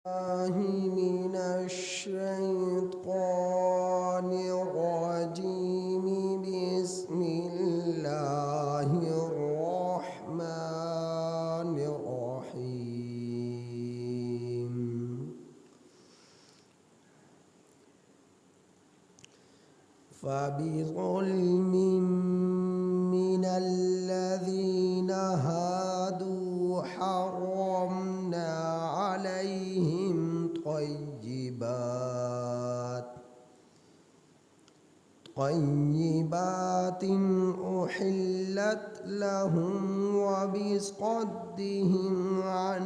الله من الشيطان الرجيم. بسم الله الرحمن الرحيم. فبظلم من الذين هادوا حرمنا عليهم طيبات أحلت لهم وبصدهم عن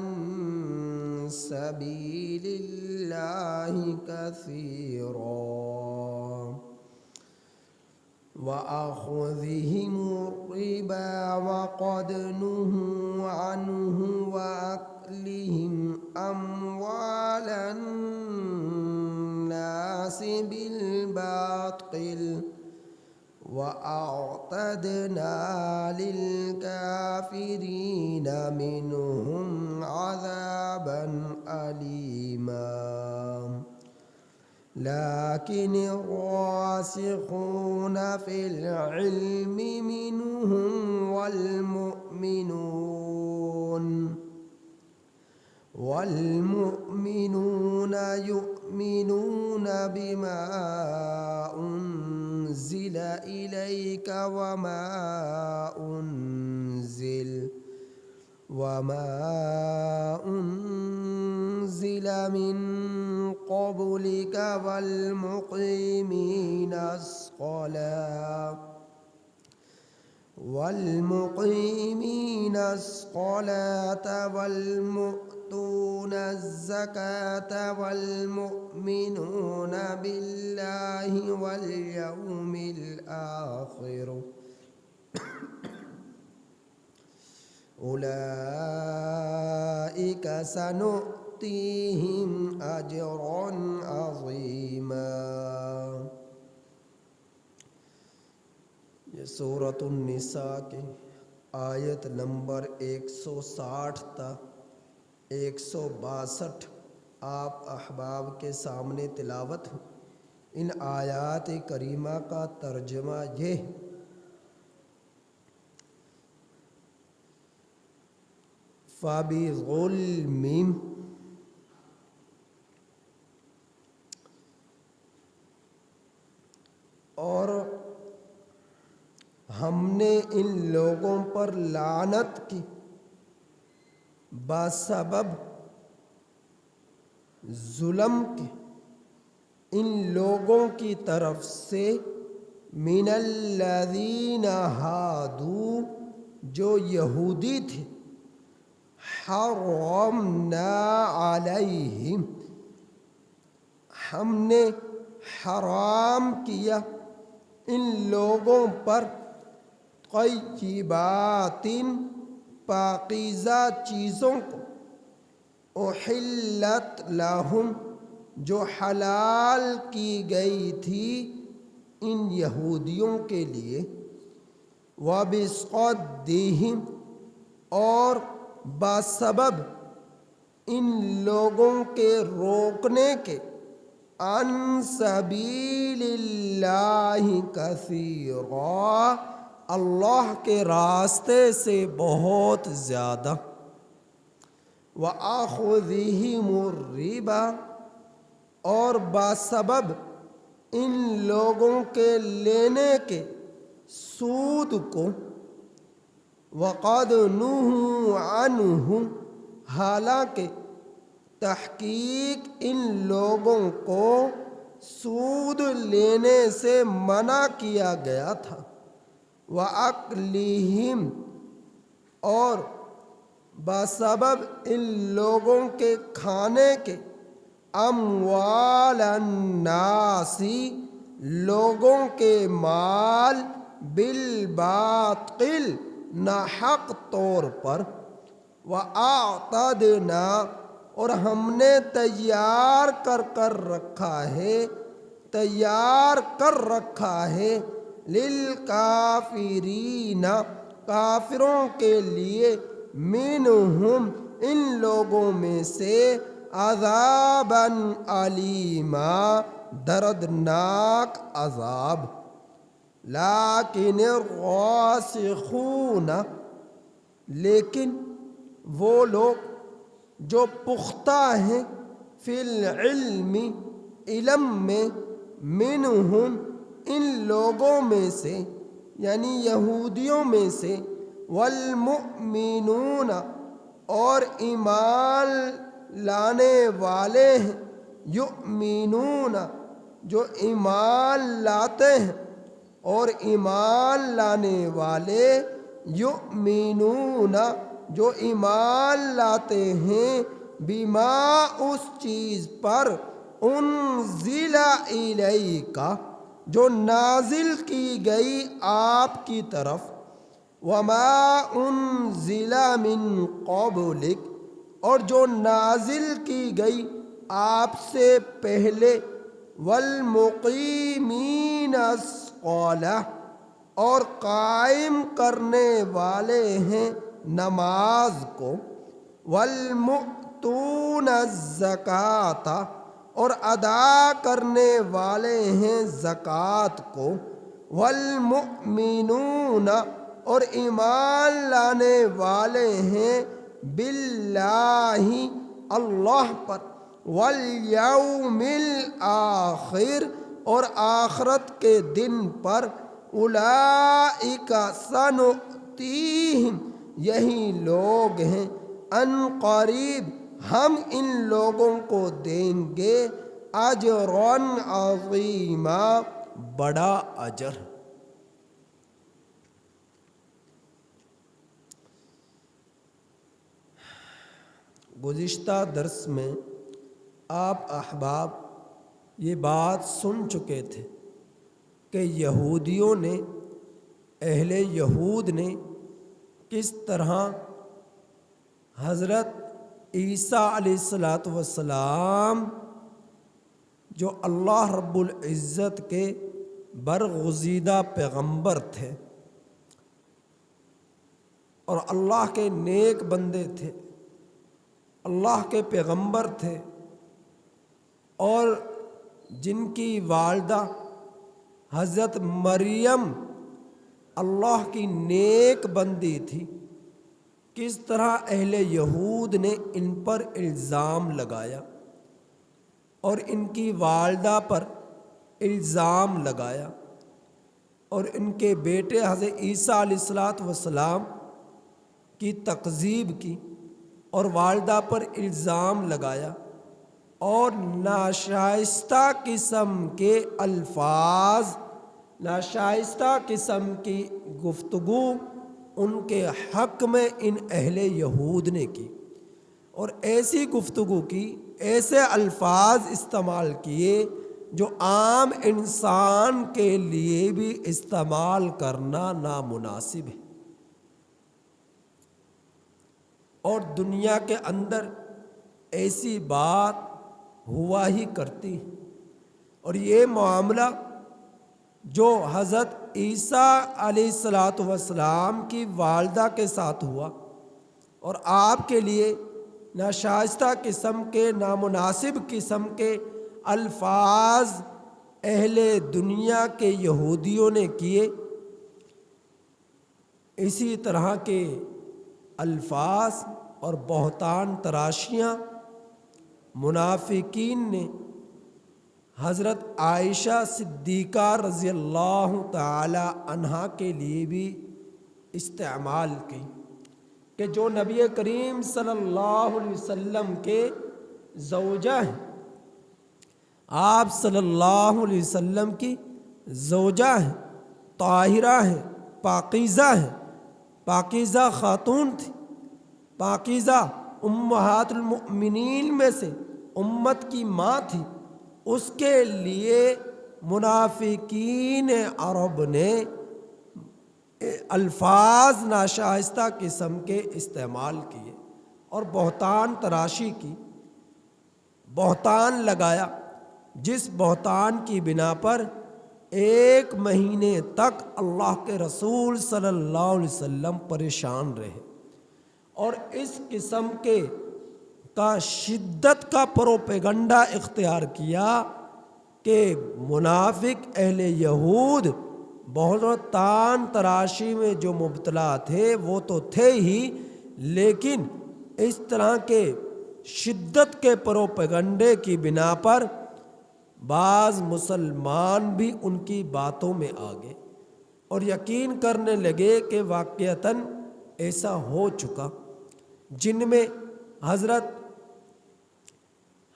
سبيل الله كثيرا وأخذهم الربا وقد نهوا عنه وأكلهم أموال الناس بالباطل وأعتدنا للكافرين منهم عذابا أليما. لكن الراسخون في العلم منهم والمؤمنون يؤمنون بما أنزل إليك وما أنزل من قبلك والمقيمين الصلاة والمؤتون الزكاة والمؤمنون بالله واليوم الآخر أولئك سنؤتيهم أجرا عظيما. یہ سورۃ النساء کی آیت نمبر 160 تا 162 آپ احباب کے سامنے تلاوت ہے. ان آیات کریمہ کا ترجمہ یہ ہے: فَبِظُلْمٍ، اور ہم نے ان لوگوں پر لعنت کی بسبب ظلم کے، ان لوگوں کی طرف سے، من الذین ہادو، جو یہودی تھے، حرمنا علیہم، ہم نے حرام کیا ان لوگوں پر، طیبات، پاکیزہ چیزوں کو، احلت لہم، جو حلال کی گئی تھی ان یہودیوں کے لیے، وبصدہم، اور بسبب ان لوگوں کے روکنے کے، عن سبیل اللہ کثیرا، اللہ کے راستے سے بہت زیادہ، وَأَخْذِهِمُ الرِّبَا، اور بسبب ان لوگوں کے لینے کے سود کو، وَقَدْ نُهُوا عَنْهُ، حالانکہ تحقیق ان لوگوں کو سود لینے سے منع کیا گیا تھا، وَأَكْلِهِمْ، اور بسبب ان لوگوں کے کھانے کے، اموال الناس، لوگوں کے مال، بالباطل، ناحق طور پر، وَأَعْتَدْنَا، اور ہم نے تیار کر رکھا ہے للکافرین، کافروں کے لیے، منہم، ان لوگوں میں سے، عذاباً علیما، دردناک عذاب۔ لیکن الراسخون، لیکن وہ لوگ جو پختہ ہیں، فی العلم، علم میں، منہم، ان لوگوں میں سے، یعنی یہودیوں میں سے، والمؤمنون، اور ایمان لانے والے ہیں، یؤمنون، جو ایمان لاتے ہیں، اور ایمان لانے والے، یؤمنون، جو ایمان لاتے ہیں، بما، اس چیز پر، انزل الیک، جو نازل کی گئی آپ کی طرف، وما انزل من قبلک، اور جو نازل کی گئی آپ سے پہلے، والمقیمین الصلاۃ، اور قائم کرنے والے ہیں نماز کو، والمؤتون الزکوٰۃ، اور ادا کرنے والے ہیں زکوٰۃ کو، والمؤمنون، اور ایمان لانے والے ہیں باللہ، اللہ پر، والیوم الآخر، اور آخرت کے دن پر، اولئک سنؤتیہم، یہی لوگ ہیں، ان قریب ہم ان لوگوں کو دیں گے، اجرا عظیما، بڑا اجر۔ گزشتہ درس میں آپ احباب یہ بات سن چکے تھے کہ یہودیوں نے، اہل یہود نے کس طرح حضرت عیسیٰ علیہ السلام، جو اللہ رب العزت کے برگزیدہ پیغمبر تھے اور اللہ کے نیک بندے تھے، اللہ کے پیغمبر تھے، اور جن کی والدہ حضرت مریم اللہ کی نیک بندی تھی، کس طرح اہل یہود نے ان پر الزام لگایا اور ان کی والدہ پر الزام لگایا، اور ان کے بیٹے حضرت عیسیٰ علیہ السلام کی تکذیب کی، اور والدہ پر الزام لگایا، اور ناشائستہ قسم کے الفاظ، ناشائستہ قسم کی گفتگو ان کے حق میں ان اہل یہود نے کی، اور ایسی گفتگو کی، ایسے الفاظ استعمال کیے جو عام انسان کے لیے بھی استعمال کرنا نامناسب ہے، اور دنیا کے اندر ایسی بات ہوا ہی کرتی ہے۔ اور یہ معاملہ جو حضرت عیسیٰ علیہ السلام کی والدہ کے ساتھ ہوا، اور آپ کے لیے ناشائستہ قسم کے، نامناسب قسم کے الفاظ اہل دنیا کے یہودیوں نے کیے، اسی طرح کے الفاظ اور بہتان تراشیاں منافقین نے حضرت عائشہ صدیقہ رضی اللہ تعالی عنہا کے لیے بھی استعمال کی، کہ جو نبی کریم صلی اللہ علیہ وسلم کے زوجہ ہیں، آپ صلی اللہ علیہ وسلم کی زوجہ ہیں، طاہرہ ہیں، پاکیزہ ہیں، پاکیزہ خاتون تھی، پاکیزہ امہات المؤمنین میں سے امت کی ماں تھی، اس کے لیے منافقین عرب نے الفاظ ناشائستہ قسم کے استعمال کیے اور بہتان تراشی کی، بہتان لگایا، جس بہتان کی بنا پر 1 مہینے تک اللہ کے رسول صلی اللہ علیہ وسلم پریشان رہے، اور اس قسم کے کا شدت کا پروپیگنڈا اختیار کیا کہ منافق اہل یہود بہت تان تراشی میں جو مبتلا تھے وہ تو تھے ہی، لیکن اس طرح کے شدت کے پروپیگنڈے کی بنا پر بعض مسلمان بھی ان کی باتوں میں آ گئے اور یقین کرنے لگے کہ واقعتاً ایسا ہو چکا، جن میں حضرت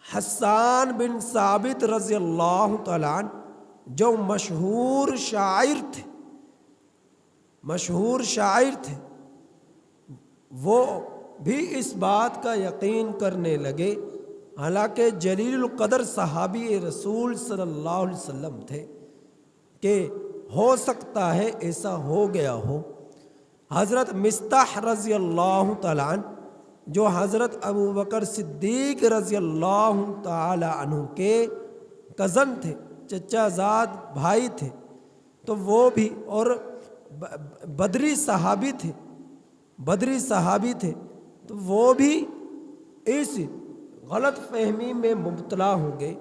حسان بن ثابت رضی اللہ تعالیٰ عنہ جو مشہور شاعر تھے وہ بھی اس بات کا یقین کرنے لگے، حالانکہ جلیل القدر صحابی رسول صلی اللہ علیہ وسلم تھے، کہ ہو سکتا ہے ایسا ہو گیا ہو۔ حضرت مصطح رضی اللہ تعالیٰ عنہ جو حضرت ابو بکر صدیق رضی اللہ تعالی عنہ کے کزن تھے، چچا زاد بھائی تھے، تو وہ بھی اور بدری صحابی تھے تو وہ بھی اس غلط فہمی میں مبتلا ہو گئے،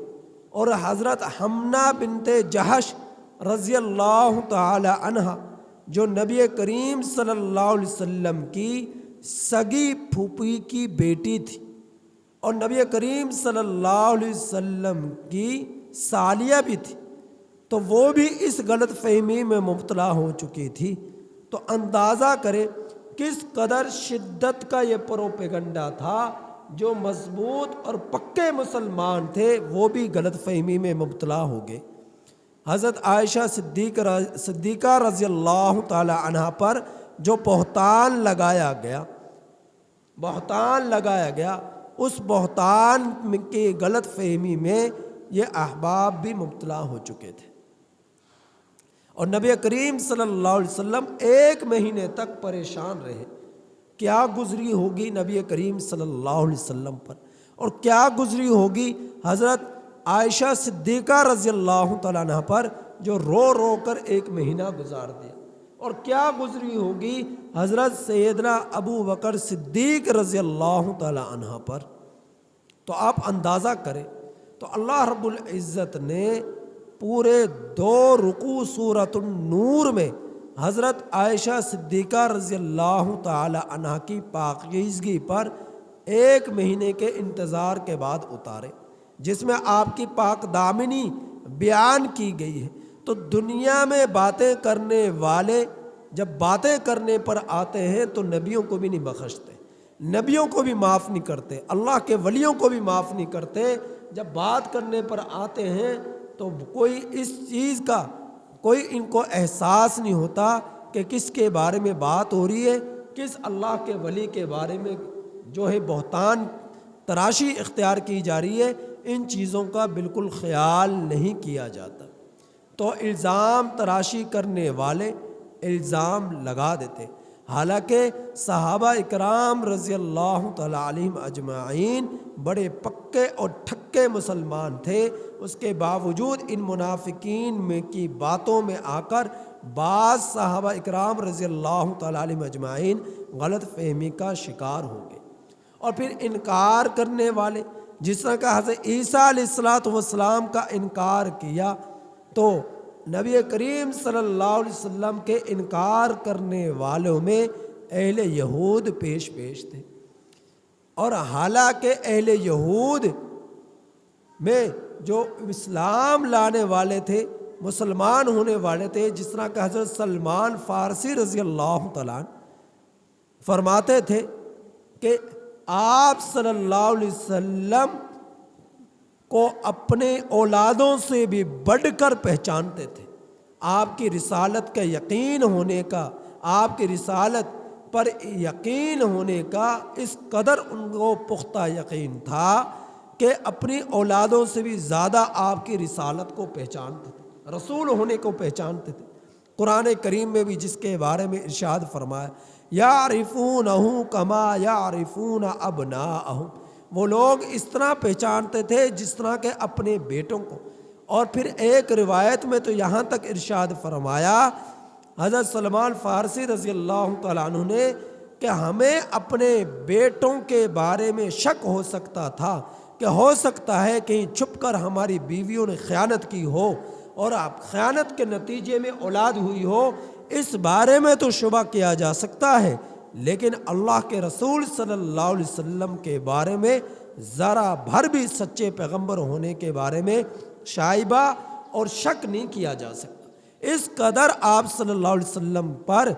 اور حضرت حمنہ بنت جہش رضی اللہ تعالی عنہ جو نبی کریم صلی اللہ علیہ وسلم کی سگی پھوپھی کی بیٹی تھی اور نبی کریم صلی اللہ علیہ وسلم کی سالیہ بھی تھی، تو وہ بھی اس غلط فہمی میں مبتلا ہو چکی تھی۔ تو اندازہ کریں کس قدر شدت کا یہ پروپیگنڈا تھا، جو مضبوط اور پکے مسلمان تھے وہ بھی غلط فہمی میں مبتلا ہو گئے۔ حضرت عائشہ صدیقہ رضی اللہ تعالی عنہا پر جو بہتان لگایا گیا اس بہتان کی غلط فہمی میں یہ احباب بھی مبتلا ہو چکے تھے، اور نبی کریم صلی اللہ علیہ وسلم 1 مہینے تک پریشان رہے۔ کیا گزری ہوگی نبی کریم صلی اللہ علیہ وسلم پر، اور کیا گزری ہوگی حضرت عائشہ صدیقہ رضی اللہ تعالیٰ عنہ پر جو رو رو کر 1 مہینہ گزار دیا، اور کیا گزری ہوگی حضرت سیدنا ابو بکر صدیق رضی اللہ تعالیٰ عنہ پر۔ تو آپ اندازہ کریں، تو اللہ رب العزت نے پورے 2 رکوع سورۃ النور میں حضرت عائشہ صدیقہ رضی اللہ تعالی عنہ کی پاکیزگی پر 1 مہینے کے انتظار کے بعد اتارے، جس میں آپ کی پاک دامنی بیان کی گئی ہے۔ تو دنیا میں باتیں کرنے والے جب باتیں کرنے پر آتے ہیں تو نبیوں کو بھی نہیں بخشتے، نبیوں کو بھی معاف نہیں کرتے، اللہ کے ولیوں کو بھی معاف نہیں کرتے۔ جب بات کرنے پر آتے ہیں تو کوئی اس چیز کا کوئی ان کو احساس نہیں ہوتا کہ کس کے بارے میں بات ہو رہی ہے، کس اللہ کے ولی کے بارے میں جو ہے بہتان تراشی اختیار کی جا رہی ہے، ان چیزوں کا بالکل خیال نہیں کیا جاتا۔ تو الزام تراشی کرنے والے الزام لگا دیتے، حالانکہ صحابہ اکرام رضی اللہ تعالیٰ علیہم اجمعین بڑے پکے اور ٹھکے مسلمان تھے، اس کے باوجود ان منافقین میں کی باتوں میں آ کر بعض صحابہ اکرام رضی اللہ تعالیٰ علیہم اجمعین غلط فہمی کا شکار ہو گئے۔ اور پھر انکار کرنے والے، جس طرح کہ حضرت عیسیٰ علیہ السلام کا انکار کیا، تو نبی کریم صلی اللہ علیہ وسلم کے انکار کرنے والوں میں اہل یہود پیش تھے، اور حالانکہ اہل یہود میں جو اسلام لانے والے تھے، مسلمان ہونے والے تھے، جس طرح کہ حضرت سلمان فارسی رضی اللہ تعالیٰ عنہ فرماتے تھے کہ آپ صلی اللہ علیہ وسلم کو اپنے اولادوں سے بھی بڑھ کر پہچانتے تھے۔ آپ کی رسالت کا یقین ہونے کا، آپ کی رسالت پر یقین ہونے کا اس قدر ان کو پختہ یقین تھا کہ اپنی اولادوں سے بھی زیادہ آپ کی رسالت کو پہچانتے تھے، رسول ہونے کو پہچانتے تھے۔ قرآن کریم میں بھی جس کے بارے میں ارشاد فرمایا، یعرفونہ کما یعرفون ابناءہم، وہ لوگ اس طرح پہچانتے تھے جس طرح کے اپنے بیٹوں کو۔ اور پھر ایک روایت میں تو یہاں تک ارشاد فرمایا، حضرت سلمان فارسی رضی اللہ تعالیٰ عنہ نے کہ ہمیں اپنے بیٹوں کے بارے میں شک ہو سکتا تھا کہ ہو سکتا ہے کہیں چھپ کر ہماری بیویوں نے خیانت کی ہو اور اب خیانت کے نتیجے میں اولاد ہوئی ہو، اس بارے میں تو شبہ کیا جا سکتا ہے، لیکن اللہ کے رسول صلی اللہ علیہ وسلم کے بارے میں ذرا بھر بھی سچے پیغمبر ہونے کے بارے میں شائبہ اور شک نہیں کیا جا سکتا۔ اس قدر آپ صلی اللہ علیہ وسلم پر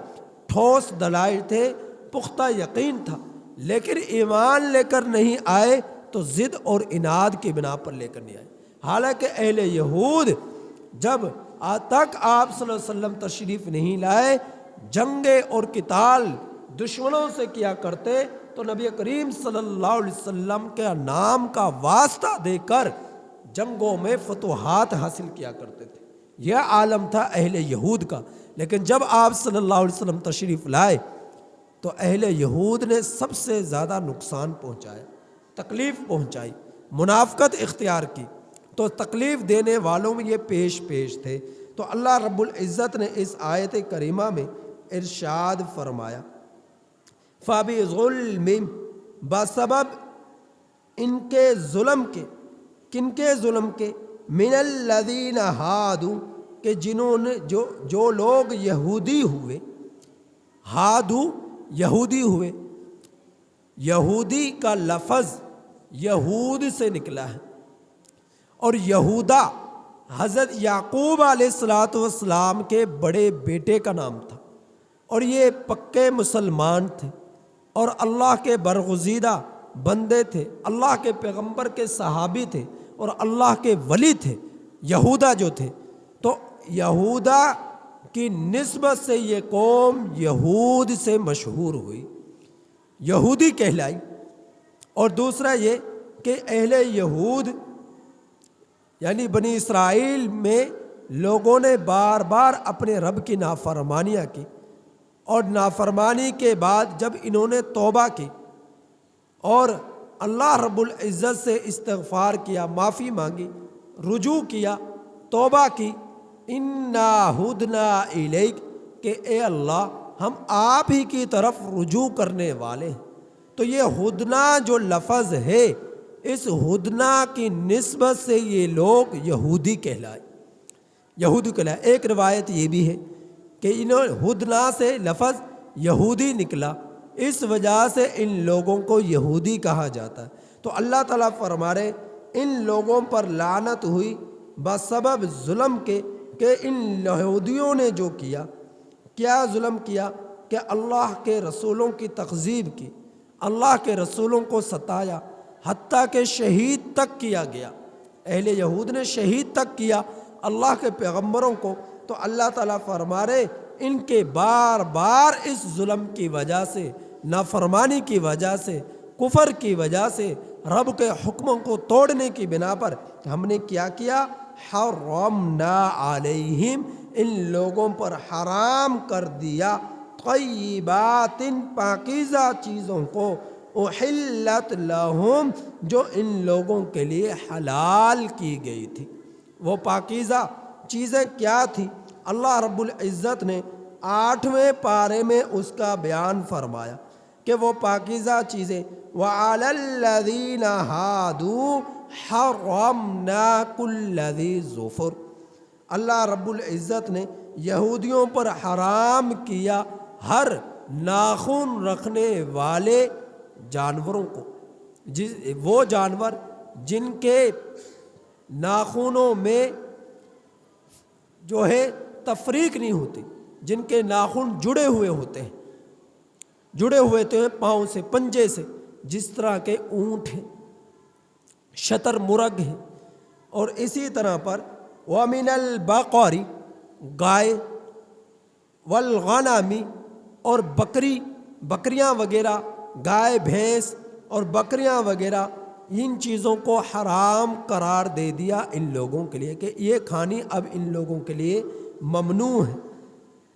ٹھوس دلائل تھے، پختہ یقین تھا، لیکن ایمان لے کر نہیں آئے تو ضد اور اناد کی بنا پر لے کر نہیں آئے۔ حالانکہ اہل یہود جب تک آپ صلی اللہ علیہ وسلم تشریف نہیں لائے، جنگیں اور قتال دشمنوں سے کیا کرتے تو نبی کریم صلی اللہ علیہ وسلم کے نام کا واسطہ دے کر جنگوں میں فتوحات حاصل کیا کرتے تھے۔ یہ عالم تھا اہل یہود کا، لیکن جب آپ صلی اللہ علیہ وسلم تشریف لائے تو اہل یہود نے سب سے زیادہ نقصان پہنچایا، تکلیف پہنچائی، منافقت اختیار کی، تو تکلیف دینے والوں میں یہ پیش تھے۔ تو اللہ رب العزت نے اس آیت کریمہ میں ارشاد فرمایا، فَبِظُلْمٍ، بسبب ان کے ظلم کے، کن کے ظلم کے؟ من الذین ہادو، کہ جنہوں نے جو لوگ یہودی ہوئے، ہادو یہودی ہوئے، یہودی کا لفظ یہود سے نکلا ہے، اور یہودا حضرت یعقوب علیہ السلام کے بڑے بیٹے کا نام تھا، اور یہ پکے مسلمان تھے اور اللہ کے برگزیدہ بندے تھے، اللہ کے پیغمبر کے صحابی تھے اور اللہ کے ولی تھے یہودا جو تھے۔ تو یہودا کی نسبت سے یہ قوم یہود سے مشہور ہوئی، یہودی کہلائی۔ اور دوسرا یہ کہ اہل یہود یعنی بنی اسرائیل میں لوگوں نے بار بار اپنے رب کی نافرمانیاں کی، اور نافرمانی کے بعد جب انہوں نے توبہ کی اور اللہ رب العزت سے استغفار کیا، معافی مانگی، رجوع کیا، توبہ کی، انا ہدنا الیک، کہ اے اللہ ہم آپ ہی کی طرف رجوع کرنے والے ہیں۔ تو یہ ہدنا جو لفظ ہے، اس ہدنا کی نسبت سے یہ لوگ یہودی کہلائے، یہودی کہلائے۔ ایک روایت یہ بھی ہے کہ انہوں ہدنا سے لفظ یہودی نکلا، اس وجہ سے ان لوگوں کو یہودی کہا جاتا ہے۔ تو اللہ تعالیٰ فرما رہے ان لوگوں پر لعنت ہوئی بسبب ظلم کے، کہ ان یہودیوں نے جو کیا، کیا ظلم کیا؟ کہ اللہ کے رسولوں کی تکذیب کی، اللہ کے رسولوں کو ستایا، حتیٰ کہ شہید تک کیا گیا۔ اہل یہود نے شہید تک کیا اللہ کے پیغمبروں کو۔ تو اللہ تعالیٰ فرما رہے ان کے بار بار اس ظلم کی وجہ سے، نافرمانی کی وجہ سے، کفر کی وجہ سے، رب کے حکموں کو توڑنے کی بنا پر ہم نے کیا کیا؟ حرمنا علیہم، ان لوگوں پر حرام کر دیا، طیبات، پاکیزہ چیزوں کو، احلت لہم، جو ان لوگوں کے لیے حلال کی گئی تھی۔ وہ پاکیزہ چیزیں کیا تھی؟ اللہ رب العزت نے 8ویں پارے میں اس کا بیان فرمایا کہ وہ پاکیزہ چیزیں، وَعَلَى الَّذِينَ هَادُوا حَرَّمْنَا كُلَّ ذِي ظُفُرٍ، اللہ رب العزت نے یہودیوں پر حرام کیا ہر ناخن رکھنے والے جانوروں کو، وہ جانور جن کے ناخنوں میں جو ہے تفریق نہیں ہوتی، جن کے ناخن جڑے ہوئے ہوتے ہیں، جڑے ہوئے ہوتے ہیں پاؤں سے، پنجے سے، جس طرح کے اونٹ ہیں، شتر مرغ ہیں۔ اور اسی طرح پر وَمِنَ الْبَقَرِ، گائے، وَالْغَنَمِ، اور بکریاں وغیرہ، گائے بھینس اور بکریاں وغیرہ، ان چیزوں کو حرام قرار دے دیا ان لوگوں کے لیے کہ یہ کھانی اب ان لوگوں کے لیے ممنوع ہے۔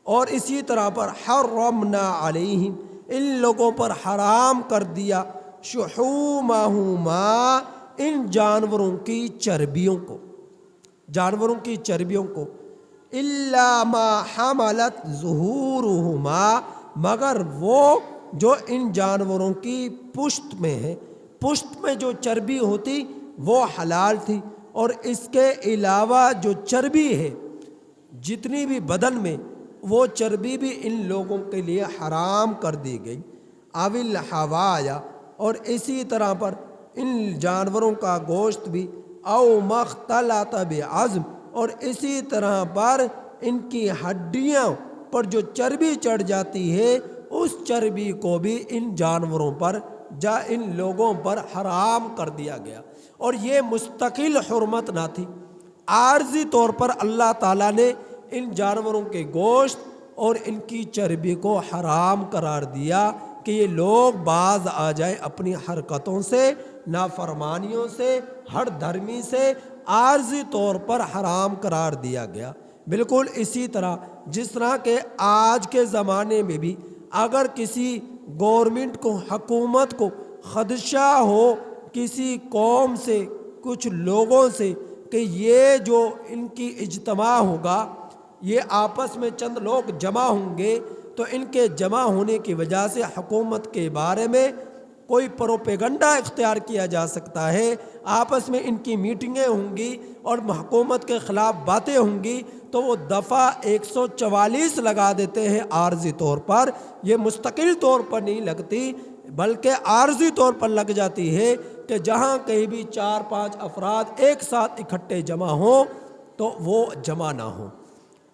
اور اسی طرح پر حرمنا علیہم، ان لوگوں پر حرام کر دیا شحومہما، ان جانوروں کی چربیوں کو، جانوروں کی چربیوں کو، الا ما حملت ظہورہما، مگر وہ جو ان جانوروں کی پشت میں ہے، پشت میں جو چربی ہوتی وہ حلال تھی، اور اس کے علاوہ جو چربی ہے جتنی بھی بدن میں، وہ چربی بھی ان لوگوں کے لیے حرام کر دی گئی۔ اول حوایا، اور اسی طرح پر ان جانوروں کا گوشت بھی، او مختلط بعظم، اور اسی طرح پر ان کی ہڈیاں پر جو چربی چڑھ جاتی ہے اس چربی کو بھی ان جانوروں پر ان لوگوں پر حرام کر دیا گیا۔ اور یہ مستقل حرمت نہ تھی، عارضی طور پر اللہ تعالیٰ نے ان جانوروں کے گوشت اور ان کی چربی کو حرام قرار دیا کہ یہ لوگ باز آ جائیں اپنی حرکتوں سے، نافرمانیوں سے، ہر دھرمی سے، عارضی طور پر حرام قرار دیا گیا۔ بالکل اسی طرح جس طرح کہ آج کے زمانے میں بھی اگر کسی گورنمنٹ کو، حکومت کو خدشہ ہو کسی قوم سے، کچھ لوگوں سے، کہ یہ جو ان کی اجتماع ہوگا، یہ آپس میں چند لوگ جمع ہوں گے، تو ان کے جمع ہونے کی وجہ سے حکومت کے بارے میں کوئی پروپیگنڈا اختیار کیا جا سکتا ہے، آپس میں ان کی میٹنگیں ہوں گی اور حکومت کے خلاف باتیں ہوں گی، تو وہ دفعہ 144 لگا دیتے ہیں عارضی طور پر۔ یہ مستقل طور پر نہیں لگتی بلکہ عارضی طور پر لگ جاتی ہے کہ جہاں کہیں بھی 4-5 افراد ایک ساتھ اکٹھے جمع ہوں تو وہ جمع نہ ہوں،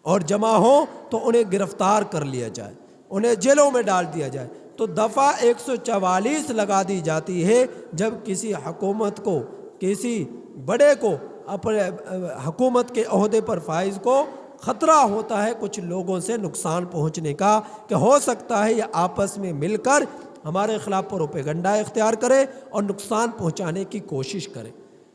اور جمع ہوں تو انہیں گرفتار کر لیا جائے، انہیں جیلوں میں ڈال دیا جائے۔ تو دفعہ 144 لگا دی جاتی ہے جب کسی حکومت کو، کسی بڑے کو، اپنے حکومت کے عہدے پر فائز کو خطرہ ہوتا ہے کچھ لوگوں سے نقصان پہنچنے کا، کہ ہو سکتا ہے یہ آپس میں مل کر ہمارے خلاف پروپیگنڈا اختیار کرے اور نقصان پہنچانے کی کوشش کرے،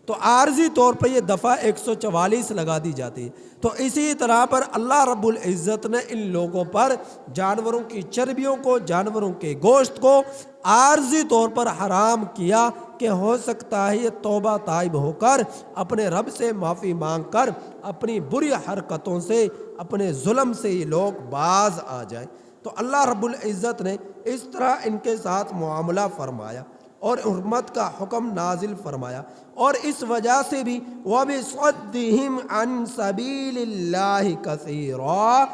تو عارضی طور پر یہ دفعہ 144 لگا دی جاتی ہے۔ تو اسی طرح پر اللہ رب العزت نے ان لوگوں پر جانوروں کی چربیوں کو، جانوروں کے گوشت کو عارضی طور پر حرام کیا کہ ہو سکتا ہے یہ توبہ تائب ہو کر اپنے رب سے معافی مانگ کر اپنی بری حرکتوں سے، اپنے ظلم سے یہ لوگ باز آ جائیں۔ تو اللہ رب العزت نے اس طرح ان کے ساتھ معاملہ فرمایا اور حرمت کا حکم نازل فرمایا، اور اس وجہ سے بھی وَبِصَدِّهِمْ عَنْ سَبِيلِ اللَّهِ كَثِيرًا،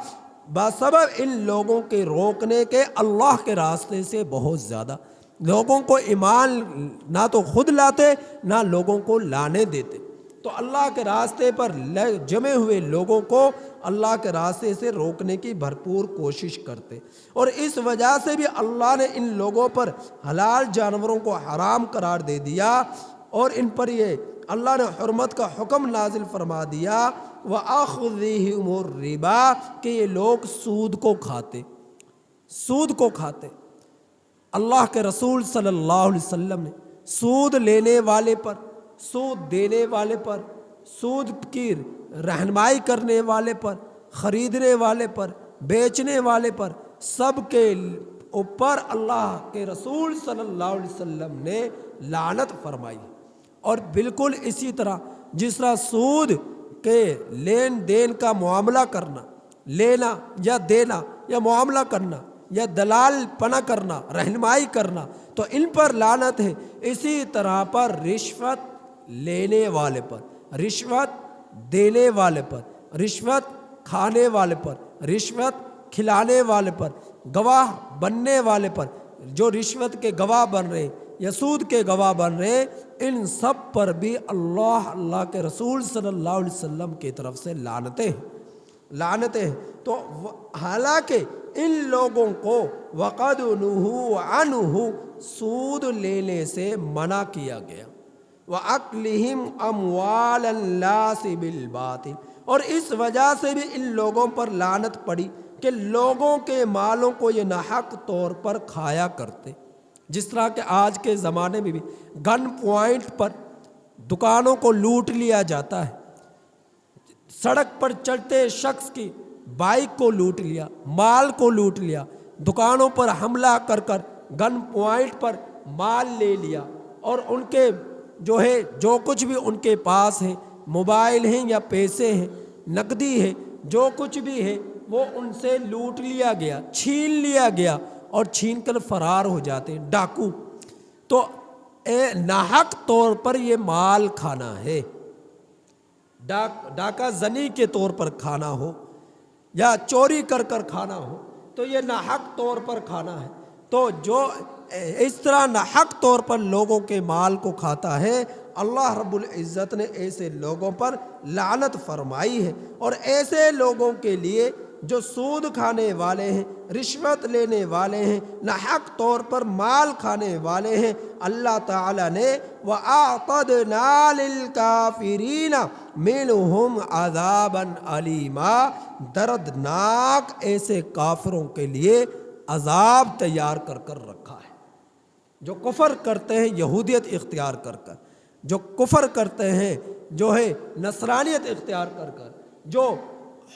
بسبب ان لوگوں کے روکنے کے اللہ کے راستے سے بہت زیادہ، لوگوں کو ایمان نہ تو خود لاتے نہ لوگوں کو لانے دیتے، تو اللہ کے راستے پر جمے ہوئے لوگوں کو اللہ کے راستے سے روکنے کی بھرپور کوشش کرتے، اور اس وجہ سے بھی اللہ نے ان لوگوں پر حلال جانوروں کو حرام قرار دے دیا، اور ان پر یہ اللہ نے حرمت کا حکم نازل فرما دیا وَأَخْذِهِمُ الرِّبَا، کہ یہ لوگ سود کو کھاتے، سود کو کھاتے۔ اللہ کے رسول صلی اللہ علیہ وسلم نے سود لینے والے پر، سود دینے والے پر، سود کی رہنمائی کرنے والے پر، خریدنے والے پر، بیچنے والے پر، سب کے اوپر اللہ کے رسول صلی اللہ علیہ وسلم نے لعنت فرمائی۔ اور بالکل اسی طرح جس طرح سود کے لین دین کا معاملہ کرنا، لینا یا دینا یا معاملہ کرنا یا دلال پنا کرنا، رہنمائی کرنا، تو ان پر لعنت ہے، اسی طرح پر رشوت لینے والے پر، رشوت دینے والے پر، رشوت کھانے والے پر، رشوت کھلانے والے پر، گواہ بننے والے پر، جو رشوت کے گواہ بن رہے یا سود کے گواہ بن رہے، ان سب پر بھی اللہ کے رسول صلی اللہ علیہ وسلم کی طرف سے لعنتیں ہیں۔ تو حالانکہ ان لوگوں کو وَقَدْ نُهُوا عَنْهُ، سود لینے سے منع کیا گیا، وَأَكْلِهِمْ أَمْوَالَ النَّاسِ بِالْبَاطِلِ، اور اس وجہ سے بھی ان لوگوں پر لعنت پڑی کہ لوگوں کے مالوں کو یہ ناحق طور پر کھایا کرتے، جس طرح کہ آج کے زمانے میں بھی گن پوائنٹ پر دکانوں کو لوٹ لیا جاتا ہے، سڑک پر چلتے شخص کی بائک کو لوٹ لیا، مال کو لوٹ لیا، دکانوں پر حملہ کر کر گن پوائنٹ پر مال لے لیا، اور ان کے جو کچھ بھی ان کے پاس ہے، موبائل ہیں یا پیسے ہیں، نقدی ہے، جو کچھ بھی ہے وہ ان سے لوٹ لیا گیا، چھین لیا گیا، اور چھین کر فرار ہو جاتے ہیں ڈاکو، تو ناحق طور پر یہ مال کھانا ہے، ڈاکہ زنی کے طور پر کھانا ہو یا چوری کر کر کھانا ہو تو یہ ناحق طور پر کھانا ہے۔ تو جو اس طرح ناحق طور پر لوگوں کے مال کو کھاتا ہے، اللہ رب العزت نے ایسے لوگوں پر لعنت فرمائی ہے۔ اور ایسے لوگوں کے لیے جو سود کھانے والے ہیں، رشوت لینے والے ہیں، ناحق طور پر مال کھانے والے ہیں، اللہ تعالیٰ نے وَأَعْتَدْنَا لِلْكَافِرِينَ مِنْهُمْ عَذَابًا أَلِيمًا، دردناک ایسے کافروں کے لیے عذاب تیار کر کر رکھا ہے۔ جو کفر کرتے ہیں یہودیت اختیار کر کر، جو کفر کرتے ہیں جو ہے نصرانیت اختیار کر کر، جو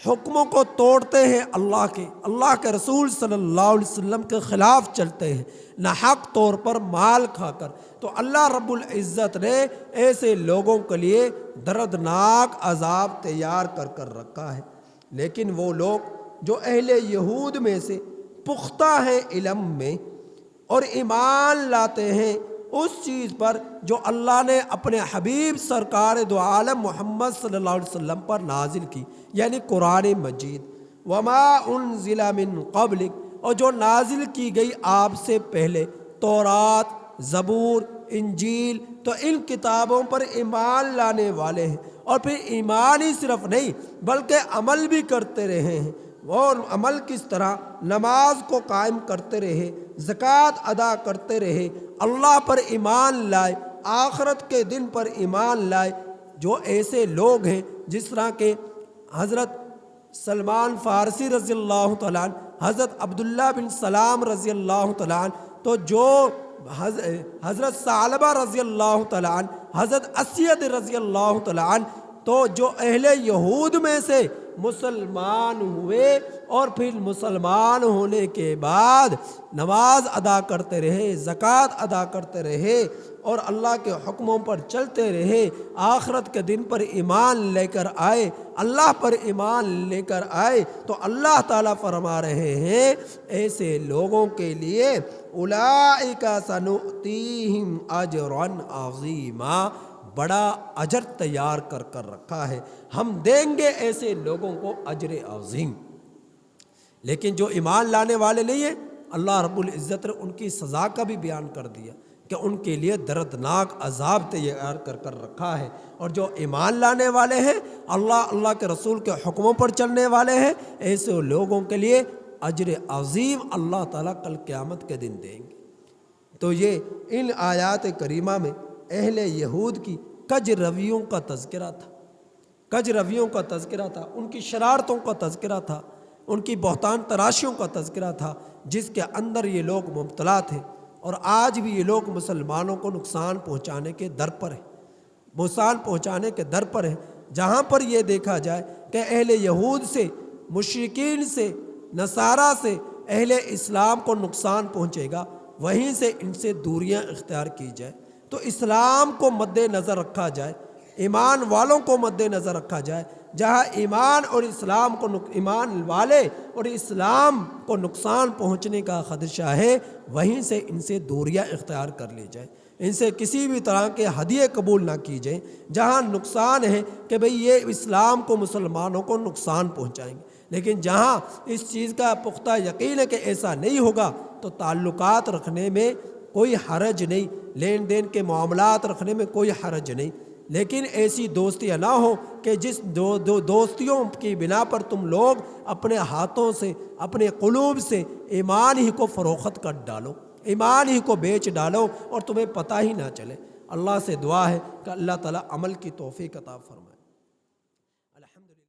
حکموں کو توڑتے ہیں اللہ کے رسول صلی اللہ علیہ وسلم کے خلاف چلتے ہیں ناحق طور پر مال کھا کر، تو اللہ رب العزت نے ایسے لوگوں کے لیے دردناک عذاب تیار کر کر رکھا ہے۔ لیکن وہ لوگ جو اہل یہود میں سے پختہ ہیں علم میں اور ایمان لاتے ہیں اس چیز پر جو اللہ نے اپنے حبیب سرکار دو عالم محمد صلی اللہ علیہ وسلم پر نازل کی، یعنی قرآن مجید، وما انزل من قبلک، اور جو نازل کی گئی آپ سے پہلے، تورات، زبور، انجیل، تو ان کتابوں پر ایمان لانے والے ہیں، اور پھر ایمان ہی صرف نہیں بلکہ عمل بھی کرتے رہے ہیں۔ اور عمل کس طرح؟ نماز کو قائم کرتے رہے، زکوٰۃ ادا کرتے رہے، اللہ پر ایمان لائے، آخرت کے دن پر ایمان لائے۔ جو ایسے لوگ ہیں جس طرح کہ حضرت سلمان فارسی رضی اللہ تعالیٰ عنہ، حضرت عبداللہ بن سلام رضی اللہ تعالیٰ عنہ، تو جو حضرت ثعلبہ رضی اللہ تعالیٰ عنہ، حضرت اسید رضی اللہ تعالیٰ عنہ، تو جو اہل یہود میں سے مسلمان ہوئے اور پھر مسلمان ہونے کے بعد نماز ادا کرتے رہے، زکوٰۃ ادا کرتے رہے اور اللہ کے حکموں پر چلتے رہے، آخرت کے دن پر ایمان لے کر آئے، اللہ پر ایمان لے کر آئے، تو اللہ تعالیٰ فرما رہے ہیں ایسے لوگوں کے لیے اولئک سنؤتیہم اجرا عظیما، بڑا اجر تیار کر کر رکھا ہے، ہم دیں گے ایسے لوگوں کو اجر عظیم۔ لیکن جو ایمان لانے والے نہیں ہیں، اللہ رب العزت نے ان کی سزا کا بھی بیان کر دیا کہ ان کے لیے دردناک عذاب تیار کر کر رکھا ہے۔ اور جو ایمان لانے والے ہیں، اللہ کے رسول کے حکموں پر چلنے والے ہیں، ایسے لوگوں کے لیے اجر عظیم اللہ تعالیٰ کل قیامت کے دن دیں گے۔ تو یہ ان آیات کریمہ میں اہل یہود کی کج رویوں کا تذکرہ تھا، کج رویوں کا تذکرہ تھا، ان کی شرارتوں کا تذکرہ تھا، ان کی بہتان تراشیوں کا تذکرہ تھا، جس کے اندر یہ لوگ مبتلا تھے۔ اور آج بھی یہ لوگ مسلمانوں کو نقصان پہنچانے کے در پر ہیں، نقصان پہنچانے کے در پر ہیں۔ جہاں پر یہ دیکھا جائے کہ اہل یہود سے، مشرکین سے، نصارہ سے اہل اسلام کو نقصان پہنچے گا، وہیں سے ان سے دوریاں اختیار کی جائے، تو اسلام کو مد نظر رکھا جائے، ایمان والوں کو مد نظر رکھا جائے۔ جہاں ایمان اور اسلام کو ایمان والے اور اسلام کو نقصان پہنچنے کا خدشہ ہے، وہیں سے ان سے دوریاں اختیار کر لی جائے، ان سے کسی بھی طرح کے ہدیے قبول نہ کی جائیں۔ جہاں نقصان ہے کہ بھئی یہ اسلام کو، مسلمانوں کو نقصان پہنچائیں گے، لیکن جہاں اس چیز کا پختہ یقین ہے کہ ایسا نہیں ہوگا، تو تعلقات رکھنے میں کوئی حرج نہیں، لین دین کے معاملات رکھنے میں کوئی حرج نہیں، لیکن ایسی دوستیاں نہ ہوں کہ جس دوستیوں کی بنا پر تم لوگ اپنے ہاتھوں سے، اپنے قلوب سے ایمان ہی کو فروخت کر ڈالو، ایمان ہی کو بیچ ڈالو اور تمہیں پتہ ہی نہ چلے۔ اللہ سے دعا ہے کہ اللہ تعالیٰ عمل کی توفیق عطا فرمائے۔